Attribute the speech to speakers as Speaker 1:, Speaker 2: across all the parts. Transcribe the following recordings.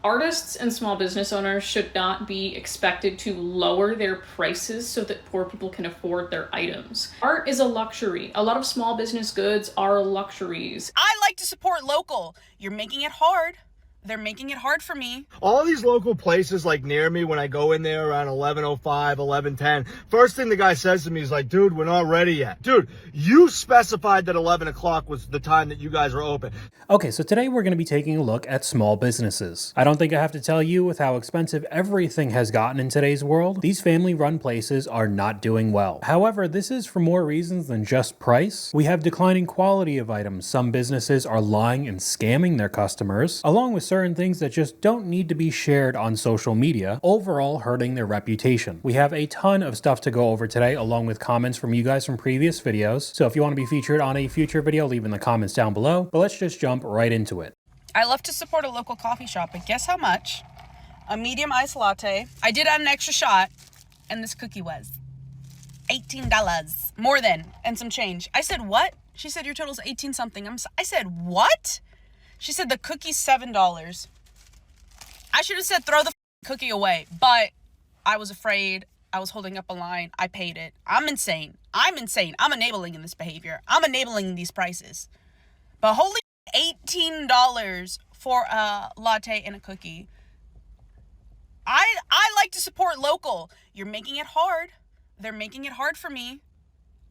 Speaker 1: Artists and small business owners should not be expected to lower their prices so that poor people can afford their items. Art is a luxury. A lot of small business goods are luxuries.
Speaker 2: I like to support local. You're making it hard. They're making it hard for me.
Speaker 3: All these local places like near me, when I go in there around 11:05, 11:10, first thing the guy says to me is like, dude, we're not ready yet. Dude, you specified that 11 o'clock was the time that you guys were open.
Speaker 4: Okay, so today we're going to be taking a look at small businesses. I don't think I have to tell you with how expensive everything has gotten in today's world, these family-run places are not doing well. However, this is for more reasons than just price. We have declining quality of items. Some businesses are lying and scamming their customers, along with certain things that just don't need to be shared on social media, overall hurting their reputation. We have a ton of stuff to go over today, along with comments from you guys from previous videos. So if you want to be featured on a future video, leave in the comments down below. But let's just jump right into it.
Speaker 2: I love to support a local coffee shop, but guess how much? A medium iced latte. I did add an extra shot, and this cookie was $18. More than, and some change. I said, what? She said, your total's 18 something. I said, what? She said the cookie's $7. I should have said throw the cookie away, but I was afraid. I was holding up a line. I paid it. I'm insane. I'm enabling in this behavior. I'm enabling these prices. But holy $18 for a latte and a cookie. I like to support local. You're making it hard. They're making it hard for me.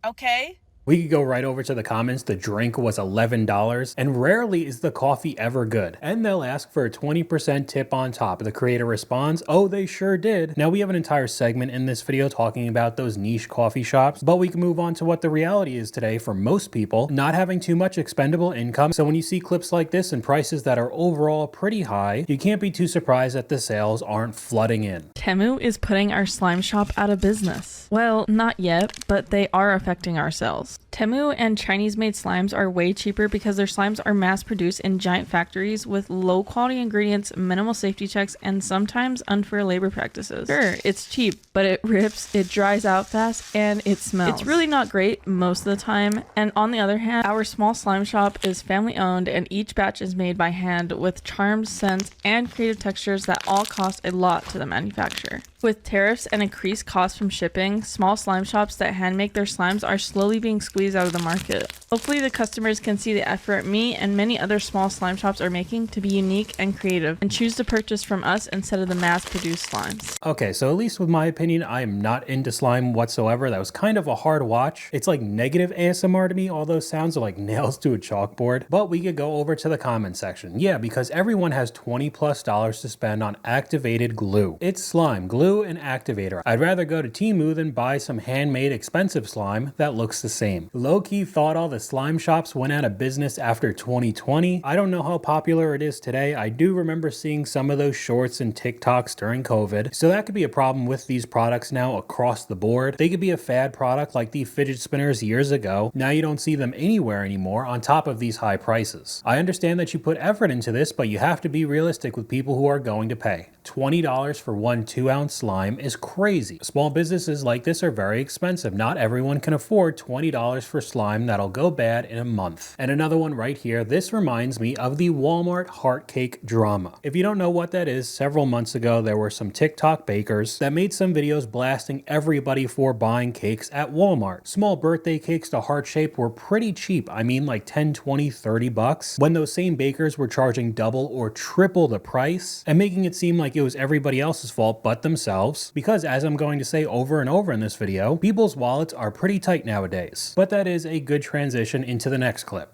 Speaker 2: Okay?
Speaker 4: We could go right over to the comments. The drink was $11, and rarely is the coffee ever good. And they'll ask for a 20% tip on top. The creator responds, oh, they sure did. Now we have an entire segment in this video talking about those niche coffee shops, but we can move on to what the reality is today for most people, not having too much expendable income. So when you see clips like this and prices that are overall pretty high, you can't be too surprised that the sales aren't flooding in.
Speaker 5: Temu is putting our slime shop out of business. Well, not yet, but they are affecting our sales. Temu and Chinese-made slimes are way cheaper because their slimes are mass-produced in giant factories with low-quality ingredients, minimal safety checks, and sometimes unfair labor practices. Sure, it's cheap, but it rips, it dries out fast, and it smells. It's really not great most of the time, and on the other hand, our small slime shop is family-owned, and each batch is made by hand with charms, scents, and creative textures that all cost a lot to the manufacturer. With tariffs and increased costs from shipping, small slime shops that handmake their slimes are slowly being squeezed out of the market. Hopefully the customers can see the effort me and many other small slime shops are making to be unique and creative and choose to purchase from us instead of the mass-produced slimes.
Speaker 4: Okay, so at least with my opinion, I am not into slime whatsoever. That was kind of a hard watch. It's like negative ASMR to me. All those sounds are like nails to a chalkboard. But we could go over to the comment section. Yeah, because everyone has $20+ to spend on activated glue. It's slime, glue, and activator. I'd rather go to Temu than buy some handmade expensive slime that looks the same. Low-key thought all the slime shops went out of business after 2020. I don't know how popular it is today. I do remember seeing some of those shorts and TikToks during COVID, so that could be a problem with these products now across the board. They could be a fad product like the fidget spinners years ago. Now you don't see them anywhere anymore on top of these high prices. I understand that you put effort into this, but you have to be realistic with people who are going to pay. $20 for one 2-ounce slime is crazy. Small businesses like this are very expensive. Not everyone can afford $20 for slime that'll go bad in a month. And another one right here, this reminds me of the Walmart heart cake drama. If you don't know what that is, several months ago there were some TikTok bakers that made some videos blasting everybody for buying cakes at Walmart. Small birthday cakes to heart shape were pretty cheap. I mean like 10, 20, 30 bucks. When those same bakers were charging double or triple the price and making it seem like it was everybody else's fault but themselves. Because as I'm going to say over and over in this video, people's wallets are pretty tight nowadays. But that is a good transition into the next clip.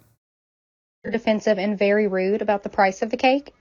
Speaker 6: Defensive and very rude about the price of the cake.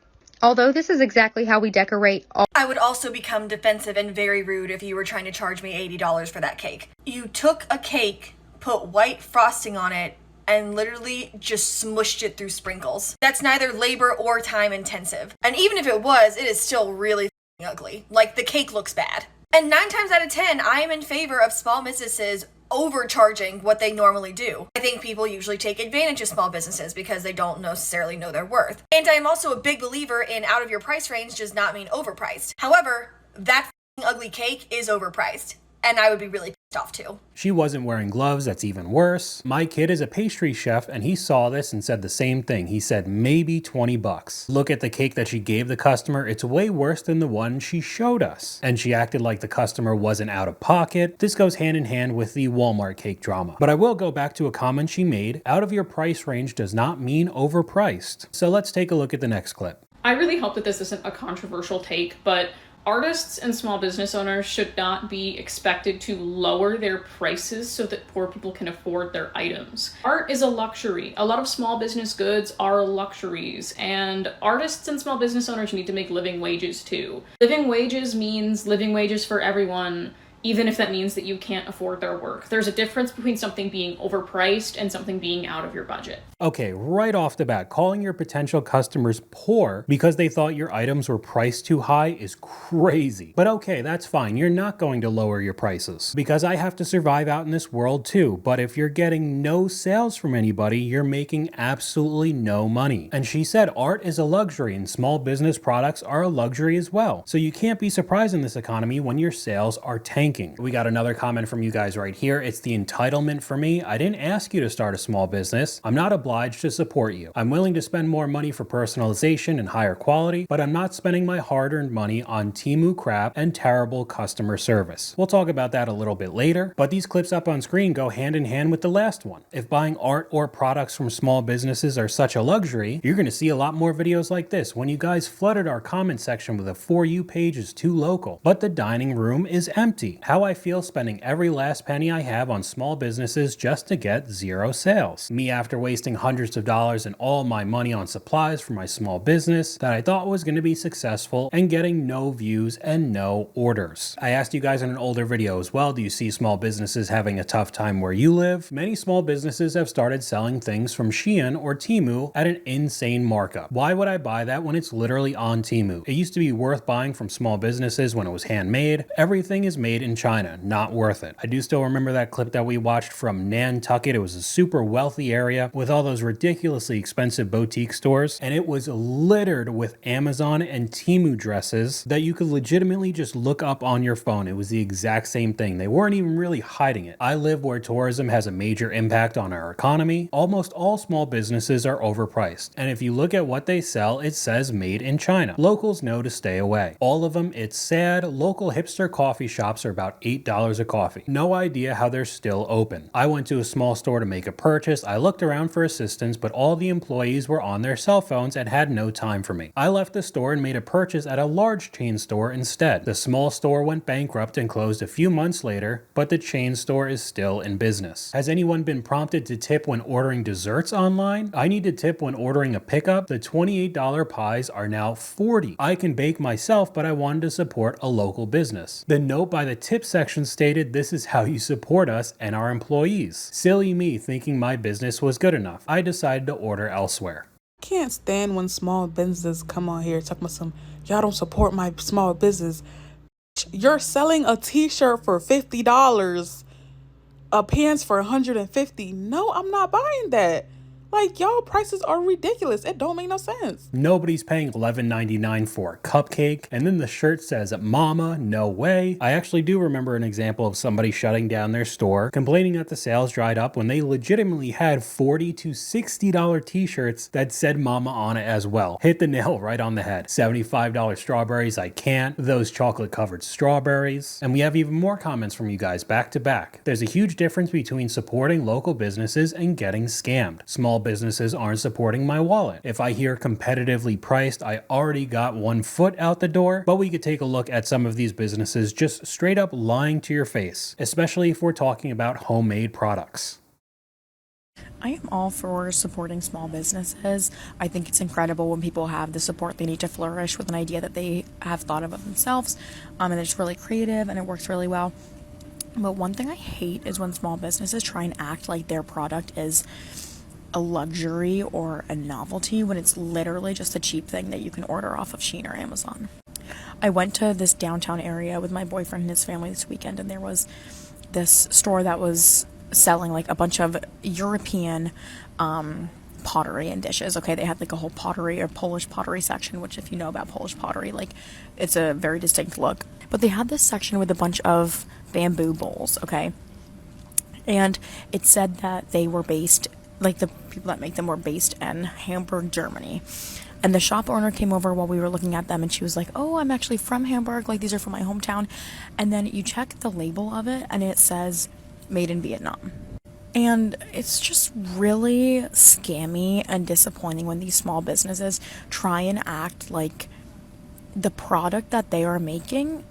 Speaker 6: Although this is exactly how we decorate all.
Speaker 7: I would also become defensive and very rude if you were trying to charge me $80 for that cake. You took a cake, put white frosting on it, and literally just smushed it through sprinkles. That's neither labor or time intensive. And even if it was, it is still really ugly. Like, the cake looks bad. And 9 times out of 10, I am in favor of small businesses overcharging what they normally do. I think people usually take advantage of small businesses because they don't necessarily know their worth. And I am also a big believer in out of your price range does not mean overpriced. However, that ugly cake is overpriced, and I would be really off too.
Speaker 4: She wasn't wearing gloves, that's even worse. My kid is a pastry chef and he saw this and said the same thing. He said maybe 20 bucks. Look at the cake that she gave the customer, it's way worse than the one she showed us. And she acted like the customer wasn't out of pocket. This goes hand in hand with the Walmart cake drama. But I will go back to a comment she made, out of your price range does not mean overpriced. So let's take a look at the next clip.
Speaker 1: I really hope that this isn't a controversial take, but artists and small business owners should not be expected to lower their prices so that poor people can afford their items. Art is a luxury. A lot of small business goods are luxuries, and artists and small business owners need to make living wages too. Living wages means living wages for everyone, even if that means that you can't afford their work. There's a difference between something being overpriced and something being out of your budget.
Speaker 4: Okay, right off the bat, calling your potential customers poor because they thought your items were priced too high is crazy. But okay, that's fine. You're not going to lower your prices because I have to survive out in this world too. But if you're getting no sales from anybody, you're making absolutely no money. And she said art is a luxury and small business products are a luxury as well. So you can't be surprised in this economy when your sales are tanking. We got another comment from you guys right here. It's the entitlement for me. I didn't ask you to start a small business. I'm not obliged to support you. I'm willing to spend more money for personalization and higher quality, but I'm not spending my hard-earned money on Temu crap and terrible customer service. We'll talk about that a little bit later, but these clips up on screen go hand in hand with the last one. If buying art or products from small businesses are such a luxury, you're going to see a lot more videos like this when you guys flooded our comment section with a For You page is too local, but the dining room is empty. How I feel spending every last penny I have on small businesses just to get 0 sales. Me after wasting hundreds of dollars and all my money on supplies for my small business that I thought was going to be successful and getting no views and no orders. I asked you guys in an older video as well, do you see small businesses having a tough time where you live? Many small businesses have started selling things from Shein or Temu at an insane markup. Why would I buy that when it's literally on Temu? It used to be worth buying from small businesses when it was handmade. Everything is made in China, not worth it. I do still remember that clip that we watched from Nantucket. It was a super wealthy area with all those ridiculously expensive boutique stores, and it was littered with Amazon and Temu dresses that you could legitimately just look up on your phone. It was the exact same thing. They weren't even really hiding it. I live where tourism has a major impact on our economy. Almost all small businesses are overpriced, and if you look at what they sell, it says made in China. Locals know to stay away. All of them, it's sad. Local hipster coffee shops are about $8 a coffee. No idea how they're still open. I went to a small store to make a purchase. I looked around for assistance, but all the employees were on their cell phones and had no time for me. I left the store and made a purchase at a large chain store instead. The small store went bankrupt and closed a few months later, but the chain store is still in business. Has anyone been prompted to tip when ordering desserts online? I need to tip when ordering a pickup. The $28 pies are now $40. I can bake myself, but I wanted to support a local business. The note by the tip section stated, "This is how you support us and our employees." Silly me thinking my business was good enough. I decided to order elsewhere.
Speaker 8: Can't stand when small businesses come on here talking about some, y'all don't support my small business. You're selling a t-shirt for $50, a pants for $150. No, I'm not buying that. Like, y'all prices are ridiculous. It don't make no sense.
Speaker 4: Nobody's paying $11.99 for a cupcake, and then the shirt says, "Mama, no way." I actually do remember an example of somebody shutting down their store, complaining that the sales dried up when they legitimately had $40 to $60 t-shirts that said Mama on it as well. Hit the nail right on the head. $75 strawberries, I can't. Those chocolate-covered strawberries. And we have even more comments from you guys back to back. There's a huge difference between supporting local businesses and getting scammed. Small businesses aren't supporting my wallet. If I hear competitively priced, I already got one foot out the door, but we could take a look at some of these businesses just straight up lying to your face, especially if we're talking about homemade products.
Speaker 9: I am all for supporting small businesses. I think it's incredible when people have the support they need to flourish with an idea that they have thought of themselves, and it's really creative and it works really well. But one thing I hate is when small businesses try and act like their product is a luxury or a novelty when it's literally just a cheap thing that you can order off of Shein or Amazon. I went to this downtown area with my boyfriend and his family this weekend, and there was this store that was selling like a bunch of European pottery and dishes. Okay, they had like a whole pottery or Polish pottery section, which if you know about Polish pottery, like it's a very distinct look. But they had this section with a bunch of bamboo bowls, okay? And it said that they were based, like the people that make them were based in Hamburg, Germany. And the shop owner came over while we were looking at them, and she was like, oh, I'm actually from Hamburg, like these are from my hometown. And then you check the label of it and it says made in Vietnam. And it's just really scammy and disappointing when these small businesses try and act like the product that they are making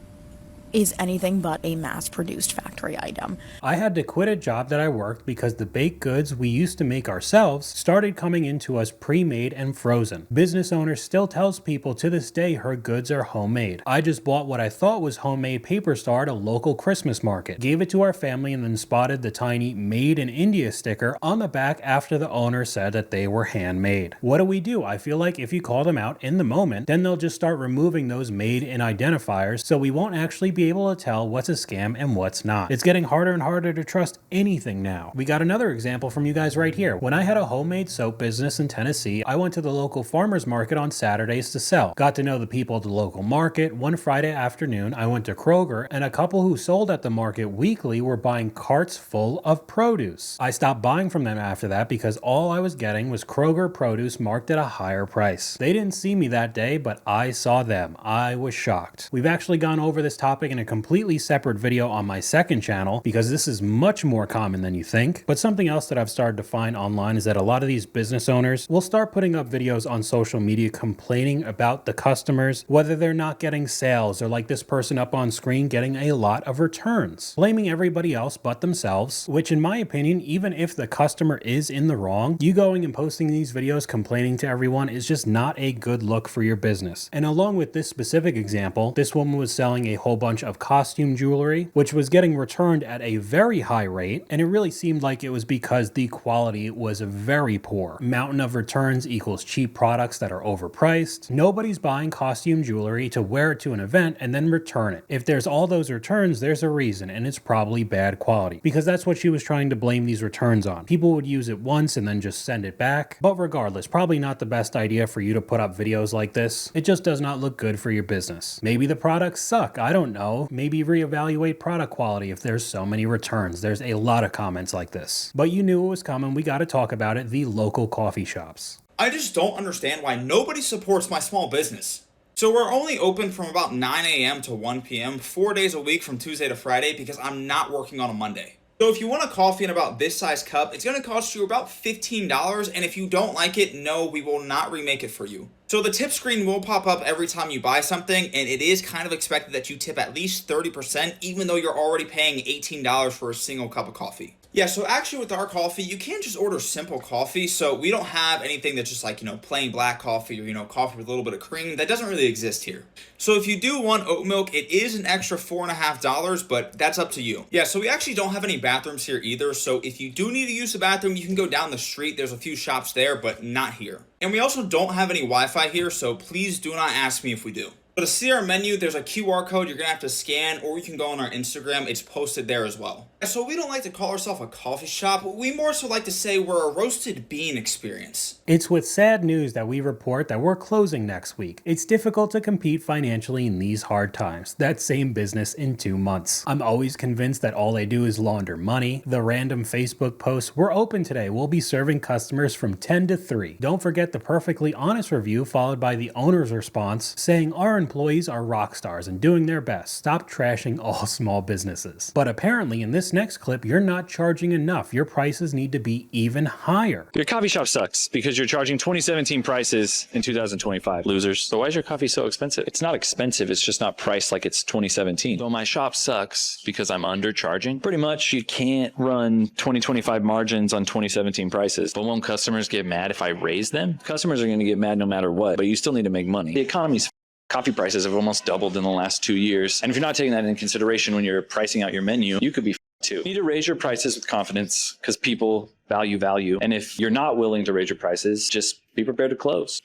Speaker 9: is anything but a mass-produced factory item.
Speaker 4: I had to quit a job that I worked because the baked goods we used to make ourselves started coming into us pre-made and frozen. Business owner still tells people to this day her goods are homemade. I just bought what I thought was homemade paper star at a local Christmas market, gave it to our family, and then spotted the tiny Made in India sticker on the back after the owner said that they were handmade. What do? I feel like if you call them out in the moment, then they'll just start removing those made in identifiers, so we won't actually be able to tell what's a scam and what's not. It's getting harder and harder to trust anything now. We got another example from you guys right here. When I had a homemade soap business in Tennessee, I went to the local farmers market on Saturdays to sell. Got to know the people at the local market. One Friday afternoon, I went to Kroger, and a couple who sold at the market weekly were buying carts full of produce. I stopped buying from them after that because all I was getting was Kroger produce marked at a higher price. They didn't see me that day, but I saw them. I was shocked. We've actually gone over this topic in a completely separate video on my second channel because this is much more common than you think. But something else that I've started to find online is that a lot of these business owners will start putting up videos on social media complaining about the customers, whether they're not getting sales or, like this person up on screen, getting a lot of returns, blaming everybody else but themselves, which in my opinion, even if the customer is in the wrong, you going and posting these videos complaining to everyone is just not a good look for your business. And along with this specific example, this woman was selling a whole bunch of costume jewelry, which was getting returned at a very high rate, and it really seemed like it was because the quality was very poor. Mountain of returns equals cheap products that are overpriced. Nobody's buying costume jewelry to wear it to an event and then return it. If there's all those returns, there's a reason, and it's probably bad quality, because that's what she was trying to blame these returns on. People would use it once and then just send it back. But regardless, probably not the best idea for you to put up videos like this. It just does not look good for your business. Maybe the products suck, I don't know. Maybe reevaluate product quality if there's so many returns. There's a lot of comments like this. But you knew it was coming, we gotta talk about it, the local coffee shops.
Speaker 10: I just don't understand why nobody supports my small business. So we're only open from about 9 a.m. to 1 p.m. 4 days a week from Tuesday to Friday because I'm not working on a Monday. So if you want a coffee in about this size cup, it's going to cost you about $15, and if you don't like it, no, we will not remake it for you. So the tip screen will pop up every time you buy something, and it is kind of expected that you tip at least 30%, even though you're already paying $18 for a single cup of coffee. Yeah, so actually with our coffee, you can't just order simple coffee. So we don't have anything that's just like, plain black coffee or, coffee with a little bit of cream. That doesn't really exist here. So if you do want oat milk, it is an extra $4.50, but that's up to you. Yeah, so we actually don't have any bathrooms here either. So if you do need to use the bathroom, you can go down the street. There's a few shops there, but not here. And we also don't have any Wi-Fi here, so please do not ask me if we do. But to see our menu, there's a QR code you're going to have to scan, or you can go on our Instagram. It's posted there as well. So we don't like to call ourselves a coffee shop. We more so like to say we're a roasted bean experience.
Speaker 4: It's with sad news that we report that we're closing next week. It's difficult to compete financially in these hard times. That same business in 2 months. I'm always convinced that all they do is launder money. The random Facebook posts, we're open today. We'll be serving customers from 10 to 3. Don't forget the perfectly honest review followed by the owner's response saying our employees are rock stars and doing their best. Stop trashing all small businesses. But apparently in this next clip, you're not charging enough. Your prices need to be even higher.
Speaker 11: Your coffee shop sucks because you're charging 2017 prices in 2025. Losers. So why is your coffee so expensive? It's not expensive. It's just not priced like it's 2017. So my shop sucks because I'm undercharging. Pretty much you can't run 2025 margins on 2017 prices. But won't customers get mad if I raise them? Customers are going to get mad no matter what, but you still need to make money. The economy's coffee prices have almost doubled in the last 2 years. And if you're not taking that into consideration when you're pricing out your menu, you could be too. You need to raise your prices with confidence because people value value. And if you're not willing to raise your prices, just be prepared to close.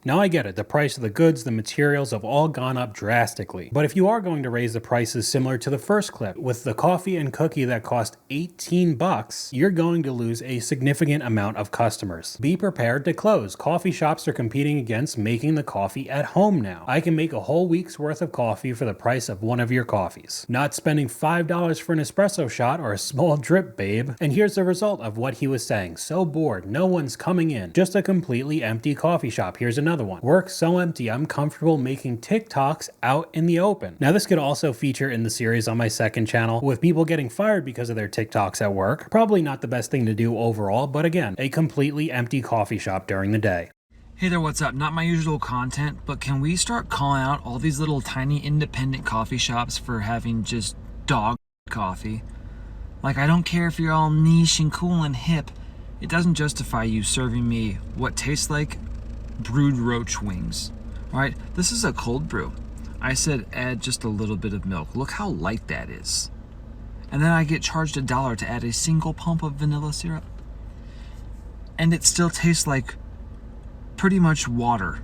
Speaker 4: Now I get it, the price of the goods, the materials have all gone up drastically. But if you are going to raise the prices similar to the first clip, with the coffee and cookie that cost 18 bucks, you're going to lose a significant amount of customers. Be prepared to close. Coffee shops are competing against making the coffee at home now. I can make a whole week's worth of coffee for the price of one of your coffees. Not spending $5 for an espresso shot or a small drip, babe. And here's the result of what he was saying. So bored, no one's coming in. Just a completely empty coffee shop. Here's another one. Work so empty, I'm comfortable making TikToks out in the open. Now this could also feature in the series on my second channel, with people getting fired because of their TikToks at work. Probably not the best thing to do overall, but again, a completely empty coffee shop during the day.
Speaker 12: Hey there, what's up? Not my usual content, but can we start calling out all these little tiny independent coffee shops for having just dog coffee? Like, I don't care if you're all niche and cool and hip. It doesn't justify you serving me what tastes like brewed roach wings. All right, this is a cold brew. I said add just a little bit of milk. Look how light that is. And then I get charged $1 to add a single pump of vanilla syrup. And it still tastes like pretty much water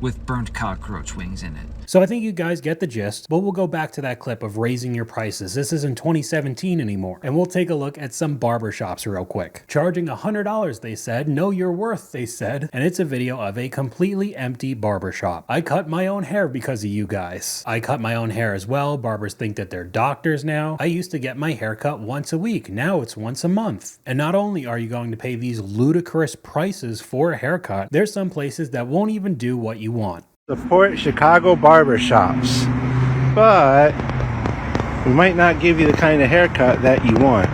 Speaker 12: with burnt cockroach wings in it.
Speaker 4: So I think you guys get the gist, but we'll go back to that clip of raising your prices. This isn't 2017 anymore. And we'll take a look at some barber shops real quick. Charging $100, they said. Know your worth, they said. And it's a video of a completely empty barber shop. I cut my own hair because of you guys. I cut my own hair as well. Barbers think that they're doctors now. I used to get my hair cut once a week. Now it's once a month. And not only are you going to pay these ludicrous prices for a haircut, there's some places that won't even do what you want.
Speaker 13: Support Chicago barber shops, but we might not give you the kind of haircut that you want.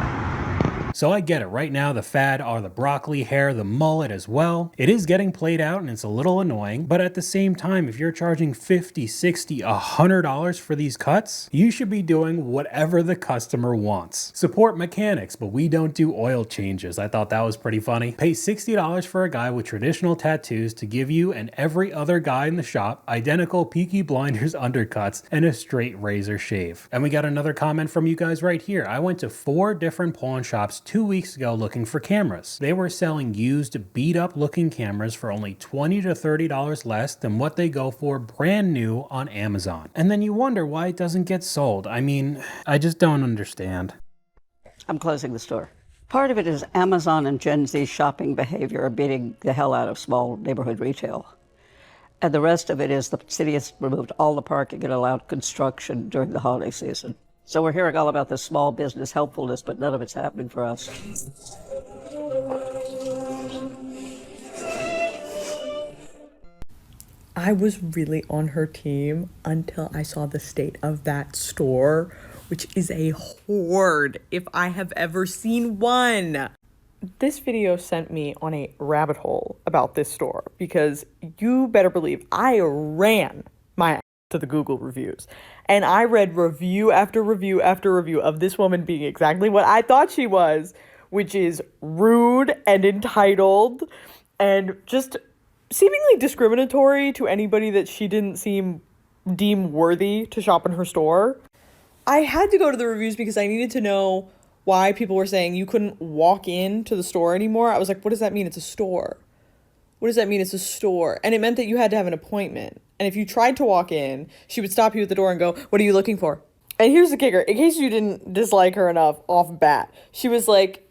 Speaker 4: So I get it. Right now, the fad are the broccoli hair, the mullet as well. It is getting played out and it's a little annoying, but at the same time, if you're charging $50, $60, $100 for these cuts, you should be doing whatever the customer wants. Support mechanics, but we don't do oil changes. I thought that was pretty funny. Pay $60 for a guy with traditional tattoos to give you and every other guy in the shop identical Peaky Blinders undercuts and a straight razor shave. And we got another comment from you guys right here. I went to 4 different pawn shops 2 weeks ago looking for cameras. They were selling used, beat up looking cameras for only $20 to $30 less than what they go for brand new on Amazon. And then you wonder why it doesn't get sold. I mean, I just don't understand.
Speaker 14: I'm closing the store. Part of it is Amazon and Gen Z shopping behavior are beating the hell out of small neighborhood retail. And the rest of it is the city has removed all the parking and allowed construction during the holiday season. So we're hearing all about this small business helpfulness, but none of it's happening for us.
Speaker 15: I was really on her team until I saw the state of that store, which is a hoard if I have ever seen one. This video sent me on a rabbit hole about this store because you better believe I ran my to the Google reviews. And I read review after review after review of this woman being exactly what I thought she was, which is rude and entitled and just seemingly discriminatory to anybody that she didn't deem worthy to shop in her store. I had to go to the reviews because I needed to know why people were saying you couldn't walk into the store anymore. I was like, what does that mean? It's a store. What does that mean? It's a store. And it meant that you had to have an appointment. And if you tried to walk in, she would stop you at the door and go, what are you looking for? And here's the kicker. In case you didn't dislike her enough off bat, she was like,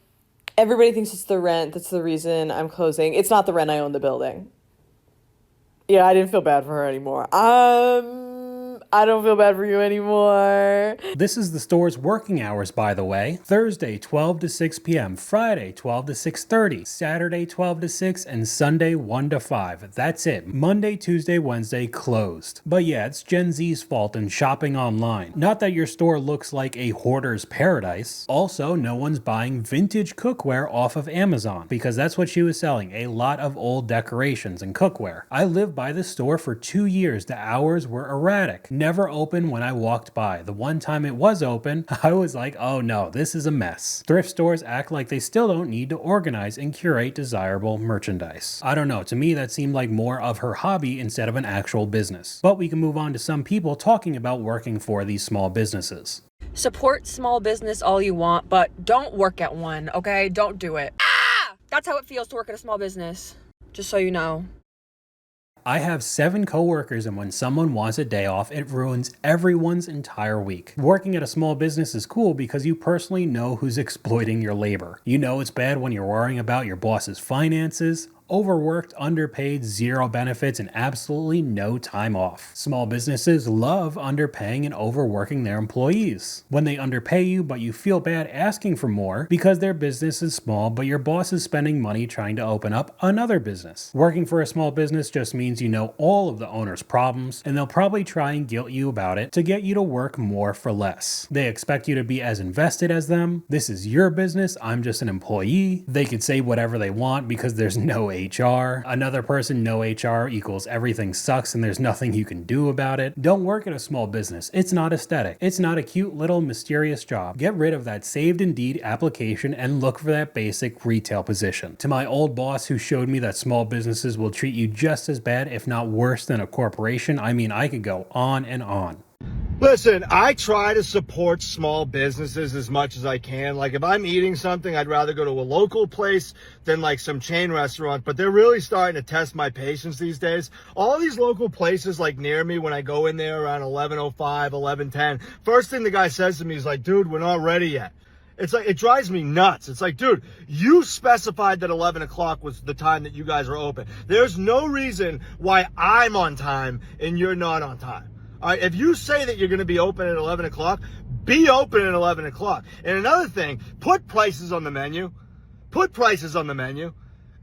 Speaker 15: everybody thinks it's the rent. That's the reason I'm closing. It's not the rent. I own the building. Yeah, I didn't feel bad for her anymore. I don't feel bad for you anymore.
Speaker 4: This is the store's working hours, by the way. Thursday, 12 to 6 p.m. Friday, 12 to 6:30. Saturday, 12 to 6. And Sunday, 1 to 5. That's it. Monday, Tuesday, Wednesday, closed. But yeah, it's Gen Z's fault in shopping online. Not that your store looks like a hoarder's paradise. Also, no one's buying vintage cookware off of Amazon because that's what she was selling. A lot of old decorations and cookware. I lived by this store for 2 years. The hours were erratic. Never open when I walked by. The one time it was open, I was like, oh no, this is a mess. Thrift stores act like they still don't need to organize and curate desirable merchandise. I don't know, to me that seemed like more of her hobby instead of an actual business. But we can move on to some people talking about working for these small businesses.
Speaker 16: Support small business all you want, but don't work at one, okay? Don't do it. Ah! That's how it feels to work at a small business. Just so you know.
Speaker 4: I have 7 coworkers, and when someone wants a day off, it ruins everyone's entire week. Working at a small business is cool because you personally know who's exploiting your labor. You know it's bad when you're worrying about your boss's finances, overworked, underpaid, 0 benefits, and absolutely no time off. Small businesses love underpaying and overworking their employees. When they underpay you, but you feel bad asking for more because their business is small, but your boss is spending money trying to open up another business. Working for a small business just means you know all of the owner's problems, and they'll probably try and guilt you about it to get you to work more for less. They expect you to be as invested as them. This is your business, I'm just an employee. They could say whatever they want because there's no HR. Another person, no HR equals everything sucks and there's nothing you can do about it. Don't work at a small business. It's not aesthetic. It's not a cute little mysterious job. Get rid of that saved Indeed application and look for that basic retail position. To my old boss who showed me that small businesses will treat you just as bad, if not worse than a corporation, I mean, I could go on and on.
Speaker 3: Listen, I try to support small businesses as much as I can. Like, if I'm eating something, I'd rather go to a local place than like some chain restaurant, but they're really starting to test my patience these days. All these local places like near me, when I go in there around 11:05, 11:10, first thing the guy says to me is like, dude, we're not ready yet. It's like, it drives me nuts. It's like, dude, you specified that 11 o'clock was the time that you guys are open. There's no reason why I'm on time and you're not on time. All right, if you say that you're going to be open at 11 o'clock, be open at 11 o'clock. And another thing, put prices on the menu. Put prices on the menu.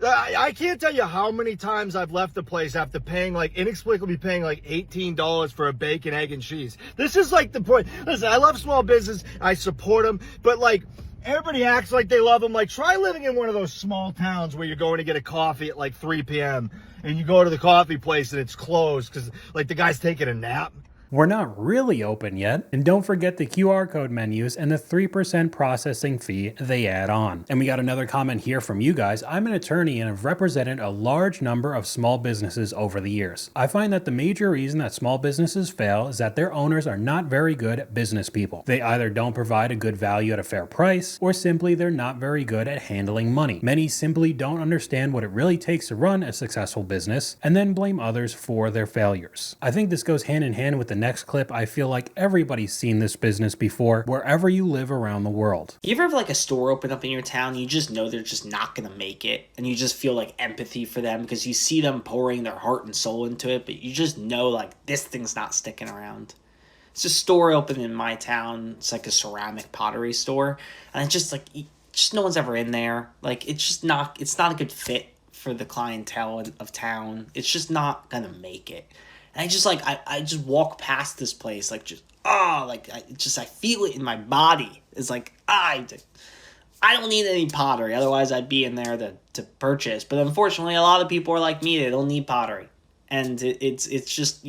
Speaker 3: I can't tell you how many times I've left the place after paying, like, inexplicably paying like $18 for a bacon, egg, and cheese. This is like the point. Listen, I love small business. I support them. But, like, everybody acts like they love them. Like, try living in one of those small towns where you're going to get a coffee at like 3 p.m. and you go to the coffee place and it's closed because, like, the guy's taking a nap.
Speaker 4: We're not really open yet, and don't forget the QR code menus and the 3% processing fee they add on. And we got another comment here from you guys. I'm an attorney and have represented a large number of small businesses over the years. I find that the major reason that small businesses fail is that their owners are not very good business people. They either don't provide a good value at a fair price, or simply they're not very good at handling money. Many simply don't understand what it really takes to run a successful business, and then blame others for their failures. I think this goes hand in hand with the next clip. I feel like everybody's seen this business before, wherever you live around the world.
Speaker 17: You ever have like a store open up in your town, you just know they're just not gonna make it, and you just feel like empathy for them because you see them pouring their heart and soul into it, but you just know like this thing's not sticking around. It's a store open in my town. It's like a ceramic pottery store, and it's just like just no one's ever in there. Like it's not a good fit for the clientele of town. It's just not gonna make it. And I just like, I just walk past this place, like just, I feel it in my body. It's like, I don't need any pottery. Otherwise I'd be in there to purchase. But unfortunately, a lot of people are like me. They don't need pottery. And it's just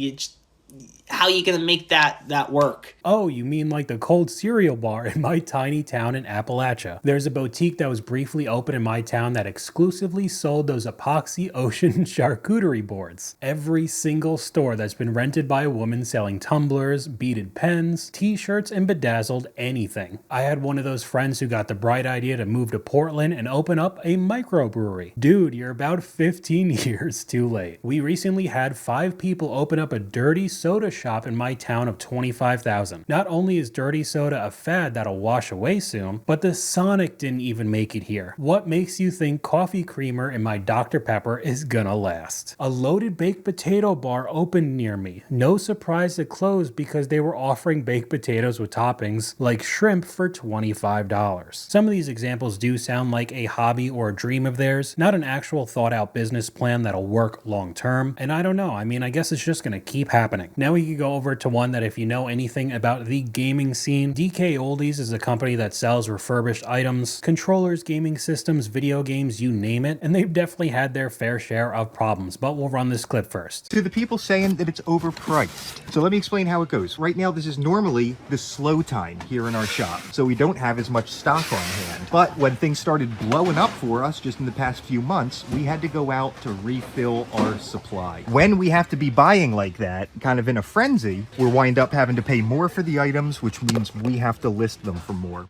Speaker 17: how are you going to make that work?
Speaker 4: Oh, you mean like the cold cereal bar in my tiny town in Appalachia. There's a boutique that was briefly open in my town that exclusively sold those epoxy ocean charcuterie boards. Every single store that's been rented by a woman selling tumblers, beaded pens, t-shirts, and bedazzled anything. I had one of those friends who got the bright idea to move to Portland and open up a microbrewery. Dude, you're about 15 years too late. We recently had 5 people open up a dirty soda shop in my town of 25,000. Not only is dirty soda a fad that'll wash away soon, but the Sonic didn't even make it here. What makes you think coffee creamer in my Dr. Pepper is gonna last? A loaded baked potato bar opened near me. No surprise it closed because they were offering baked potatoes with toppings like shrimp for $25. Some of these examples do sound like a hobby or a dream of theirs, not an actual thought out business plan that'll work long term. And I don't know, I mean, I guess it's just gonna keep happening. Now we can go over to one that if you know anything about the gaming scene, DKOldies is a company that sells refurbished items, controllers, gaming systems, video games, you name it, and they've definitely had their fair share of problems, but we'll run this clip first.
Speaker 18: To the people saying that it's overpriced. So let me explain how it goes. Right now, this is normally the slow time here in our shop, so we don't have as much stock on hand. But when things started blowing up for us just in the past few months, we had to go out to refill our supply. When we have to be buying like that, kind of in a frenzy, we'll wind up having to pay more for the items, which means we have to list them for more.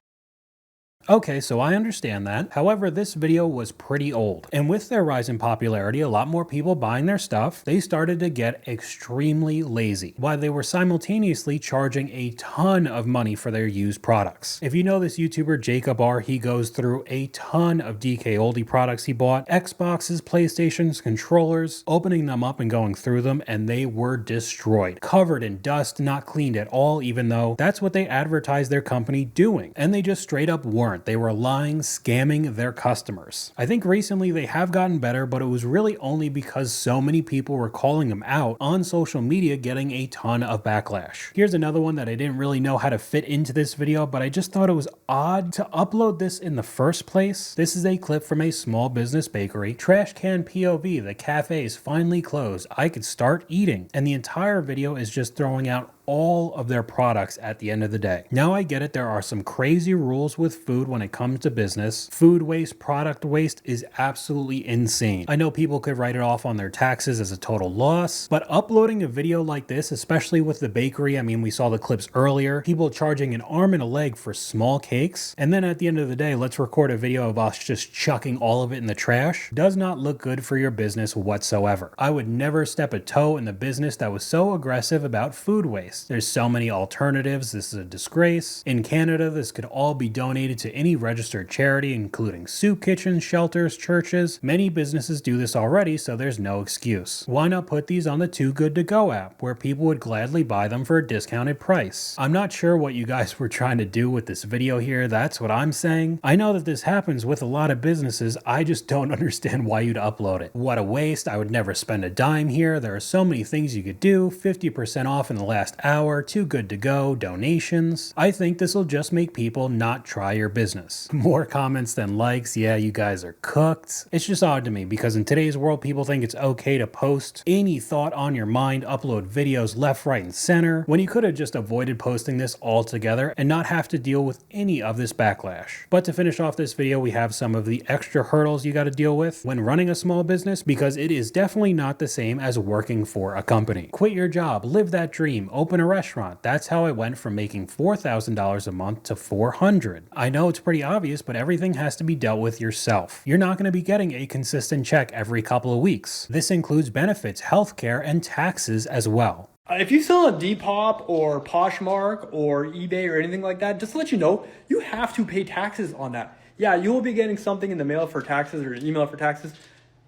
Speaker 4: Okay, so I understand that. However, this video was pretty old. And with their rise in popularity, a lot more people buying their stuff, they started to get extremely lazy, while they were simultaneously charging a ton of money for their used products. If you know this YouTuber Jacob R, he goes through a ton of DKOldie products he bought, Xboxes, PlayStations, controllers, opening them up and going through them, and they were destroyed, covered in dust, not cleaned at all, even though that's what they advertised their company doing. And they just straight up weren't. They were lying, scamming their customers. I think recently they have gotten better, but it was really only because so many people were calling them out on social media, getting a ton of backlash. Here's another one that I didn't really know how to fit into this video, but I just thought it was odd to upload this in the first place. This is a clip from a small business bakery. Trash can POV, the cafe's finally closed. I could start eating. And the entire video is just throwing out all of their products at the end of the day. Now I get it, there are some crazy rules with food when it comes to business. Food waste, product waste is absolutely insane. I know people could write it off on their taxes as a total loss, but uploading a video like this, especially with the bakery, I mean, we saw the clips earlier, people charging an arm and a leg for small cakes, and then at the end of the day, let's record a video of us just chucking all of it in the trash, does not look good for your business whatsoever. I would never step a toe in the business that was so aggressive about food waste. There's so many alternatives. This is a disgrace. In Canada, this could all be donated to any registered charity, including soup kitchens, shelters, churches. Many businesses do this already, so there's no excuse. Why not put these on the Too Good To Go app, where people would gladly buy them for a discounted price? I'm not sure what you guys were trying to do with this video here. That's what I'm saying. I know that this happens with a lot of businesses. I just don't understand why you'd upload it. What a waste. I would never spend a dime here. There are so many things you could do. 50% off in the last hour, Too Good To Go, donations. I think this will just make people not try your business. More comments than likes. Yeah, you guys are cooked. It's just odd to me because in today's world, people think it's okay to post any thought on your mind, upload videos left, right, and center, when you could have just avoided posting this altogether and not have to deal with any of this backlash. But to finish off this video, we have some of the extra hurdles you got to deal with when running a small business, because it is definitely not the same as working for a company. Quit your job, live that dream, open a restaurant. That's how I went from making $4,000 a month to $400,000. I know it's pretty obvious, but everything has to be dealt with yourself. You're not going to be getting a consistent check every couple of weeks. This includes benefits, healthcare, and taxes as well.
Speaker 19: If you sell a Depop or Poshmark or eBay or anything like that, just to let you know, you have to pay taxes on that. Yeah, you will be getting something in the mail for taxes or email for taxes.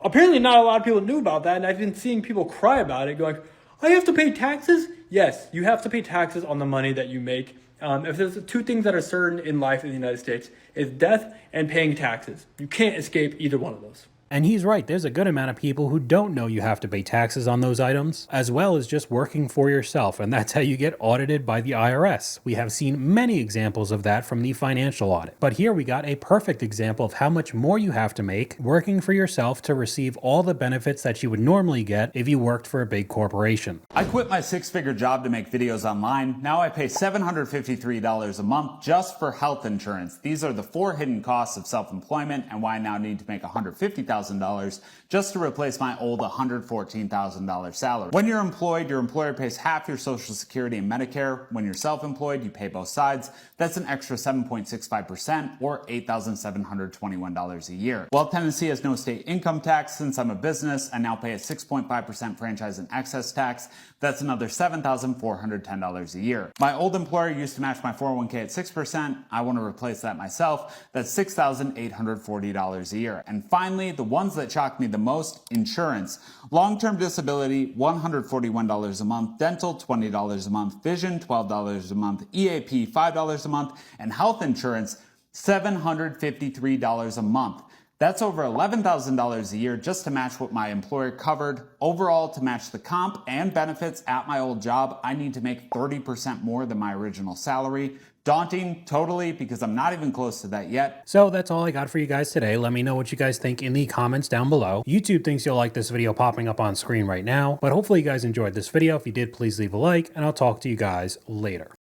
Speaker 19: Apparently not a lot of people knew about that, and I've been seeing people cry about it, going, I have to pay taxes? Yes, you have to pay taxes on the money that you make. If there's two things that are certain in life in the United States, it's death and paying taxes. You can't escape either one of those.
Speaker 4: And he's right, there's a good amount of people who don't know you have to pay taxes on those items, as well as just working for yourself, and that's how you get audited by the IRS. We have seen many examples of that from the financial audit. But here we got a perfect example of how much more you have to make working for yourself to receive all the benefits that you would normally get if you worked for a big corporation.
Speaker 20: I quit my six-figure job to make videos online. Now I pay $753 a month just for health insurance. These are the 4 hidden costs of self-employment and why I now need to make $150,000 just to replace my old $114,000 salary. When you're employed, your employer pays half your Social Security and Medicare. When you're self-employed, you pay both sides. That's an extra 7.65% or $8,721 a year. While Tennessee has no state income tax, since I'm a business, I now pay a 6.5% franchise and excess tax. That's another $7,410 a year. My old employer used to match my 401k at 6%. I want to replace that myself. That's $6,840 a year. And finally, the ones that shocked me the most, insurance. Long-term disability, $141 a month, dental, $20 a month, vision, $12 a month, EAP, $5 a month, and health insurance, $753 a month. That's over $11,000 a year just to match what my employer covered. Overall, to match the comp and benefits at my old job, I need to make 30% more than my original salary. Daunting, totally, because I'm not even close to that yet.
Speaker 4: So that's all I got for you guys today. Let me know what you guys think in the comments down below. YouTube thinks you'll like this video popping up on screen right now, but hopefully you guys enjoyed this video. If you did, please leave a like, and I'll talk to you guys later.